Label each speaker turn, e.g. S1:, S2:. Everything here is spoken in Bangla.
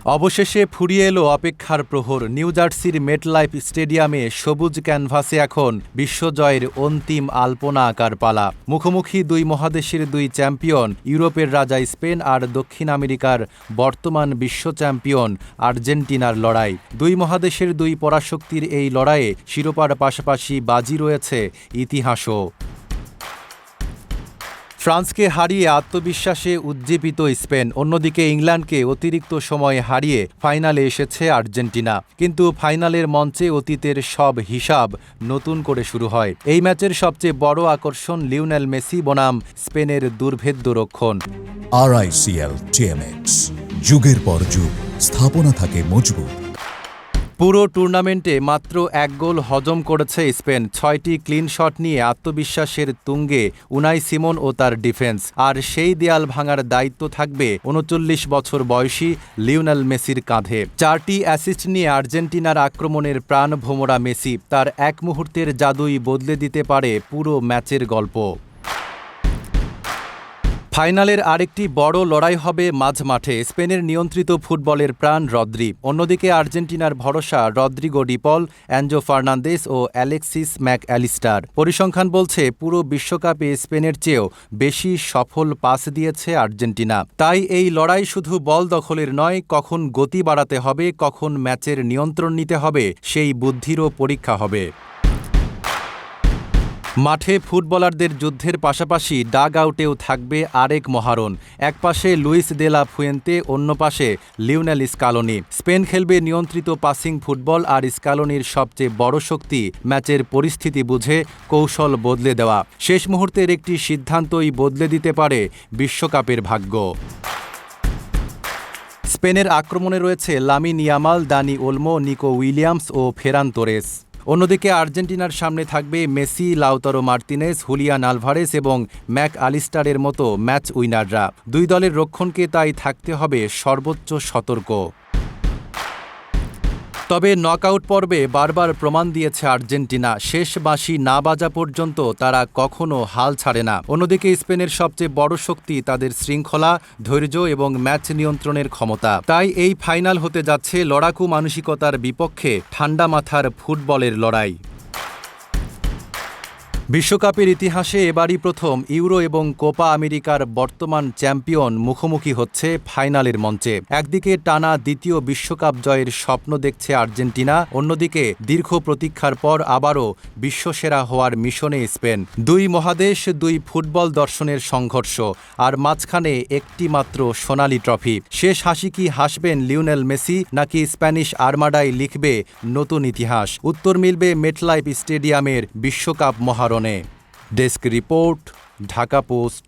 S1: অবশেষে ফুরিয়ে এলো অপেক্ষার প্রহর। নিউ জার্সির মেটলাইফ স্টেডিয়ামে সবুজ ক্যানভাসে এখন বিশ্বজয়ের অন্তিম আলপনা আঁকার পালা। মুখোমুখি দুই মহাদেশের দুই চ্যাম্পিয়ন, ইউরোপের রাজা স্পেন আর দক্ষিণ আমেরিকার বর্তমান বিশ্ব চ্যাম্পিয়ন আর্জেন্টিনার লড়াই। দুই মহাদেশের দুই পরাশক্তির এই লড়াইয়ে শিরোপার পাশাপাশি বাজি রয়েছে ইতিহাসও। ফ্রান্সকে হারিয়ে আত্মবিশ্বাসে উজ্জীবিত স্পেন, অন্যদিকে ইংল্যান্ডকে অতিরিক্ত সময়ে হারিয়ে ফাইনালে এসেছে আর্জেন্টিনা। কিন্তু ফাইনালের মঞ্চে অতীতের সব হিসাব নতুন করে শুরু হয়। এই ম্যাচের সবচেয়ে বড় আকর্ষণ লিওনেল মেসি বনাম স্পেনের দুর্ভেদ্য রক্ষণ।
S2: RICL TMX, যুগের পর যুগ স্থাপনা থাকে মজবুত।
S1: পুরো টুর্নামেন্টে মাত্র এক গোল হজম করেছে স্পেন। 6টি ক্লিন শট নিয়ে আত্মবিশ্বাসের তুঙ্গে উনাই সিমন ও তার ডিফেন্স। আর সেই দেয়াল ভাঙার দায়িত্ব থাকবে 39 বছর বয়সী লিওনেল মেসির কাঁধে। 4টি অ্যাসিস্ট নিয়ে আর্জেন্টিনার আক্রমণের প্রাণ ভোমরা মেসি তার এক মুহূর্তের জাদুই বদলে দিতে পারে পুরো ম্যাচের গল্প। ফাইনালের আরেকটি বড় লড়াই হবে মাঝমাঠে। স্পেনের নিয়ন্ত্রিত ফুটবলের প্রাণ রদ্রি, অন্যদিকে আর্জেন্টিনার ভরসা রদ্রিগো ডিপল, অ্যাঞ্জো ফার্নান্দেস ও অ্যালেক্সিস ম্যাক অ্যালিস্টার। পরিসংখ্যান বলছে পুরো বিশ্বকাপে স্পেনের চেয়েও বেশি সফল পাস দিয়েছে আর্জেন্টিনা। তাই এই লড়াই শুধু বল দখলের নয়, কখন গতি বাড়াতে হবে, কখন ম্যাচের নিয়ন্ত্রণ নিতে হবে, সেই বুদ্ধিরও পরীক্ষা হবে। মাঠে ফুটবলারদের যুদ্ধের পাশাপাশি ডাগ আউটেও থাকবে আরেক মহারণ। এক পাশে লুইস দে লা ফুয়েন্তে, অন্য পাশে লিওনেল স্কালোনি। স্পেন খেলবে নিয়ন্ত্রিত পাসিং ফুটবল, আর স্কালোনির সবচেয়ে বড় শক্তি ম্যাচের পরিস্থিতি বুঝে কৌশল বদলে দেওয়া। শেষ মুহূর্তের একটি সিদ্ধান্তই বদলে দিতে পারে বিশ্বকাপের ভাগ্য। স্পেনের আক্রমণে রয়েছে Lamine Yamal, Dani Olmo, Nico Williams ও ফেরান তোরেস। অন্যদিকে আর্জেন্টিনার সামনে থাকবে Messi, Lautaro Martinez, Julian Alvarez এবং ম্যাক আলিস্টারের মতো ম্যাচ উইনাররা। দুই দলের রক্ষণকে তাই থাকতে হবে সর্বোচ্চ সতর্ক। তবে নকআউট পর্বে বারবার প্রমাণ দিয়েছে আর্জেন্টিনা, শেষ বাঁশি না বাজা পর্যন্ত তারা কখনো হাল ছাড়ে না। অন্যদিকে স্পেনের সবচেয়ে বড় শক্তি তাদের শৃঙ্খলা, ধৈর্য এবং ম্যাচ নিয়ন্ত্রণের ক্ষমতা। তাই এই ফাইনাল হতে যাচ্ছে লড়াকু মানসিকতার বিপক্ষে ঠান্ডা মাথার ফুটবলের লড়াই। বিশ্বকাপের ইতিহাসে এবারই প্রথম ইউরো এবং কোপা আমেরিকার বর্তমান চ্যাম্পিয়ন মুখোমুখি হচ্ছে ফাইনালের মঞ্চে। একদিকে টানা দ্বিতীয় বিশ্বকাপ জয়ের স্বপ্ন দেখছে আর্জেন্টিনা, অন্যদিকে দীর্ঘ প্রতীক্ষার পর আবারও বিশ্বসেরা হওয়ার মিশনে স্পেন। দুই মহাদেশ, দুই ফুটবল দর্শনের সংঘর্ষ, আর মাঝখানে একটি মাত্র সোনালি ট্রফি। শেষ হাসি কি হাসবেন লিওনেল মেসি, নাকি স্প্যানিশ আর্মাডায় লিখবে নতুন ইতিহাস? উত্তর মিলবে মেটলাইফ স্টেডিয়ামের বিশ্বকাপ মহারণে। Desk report, Dhaka post.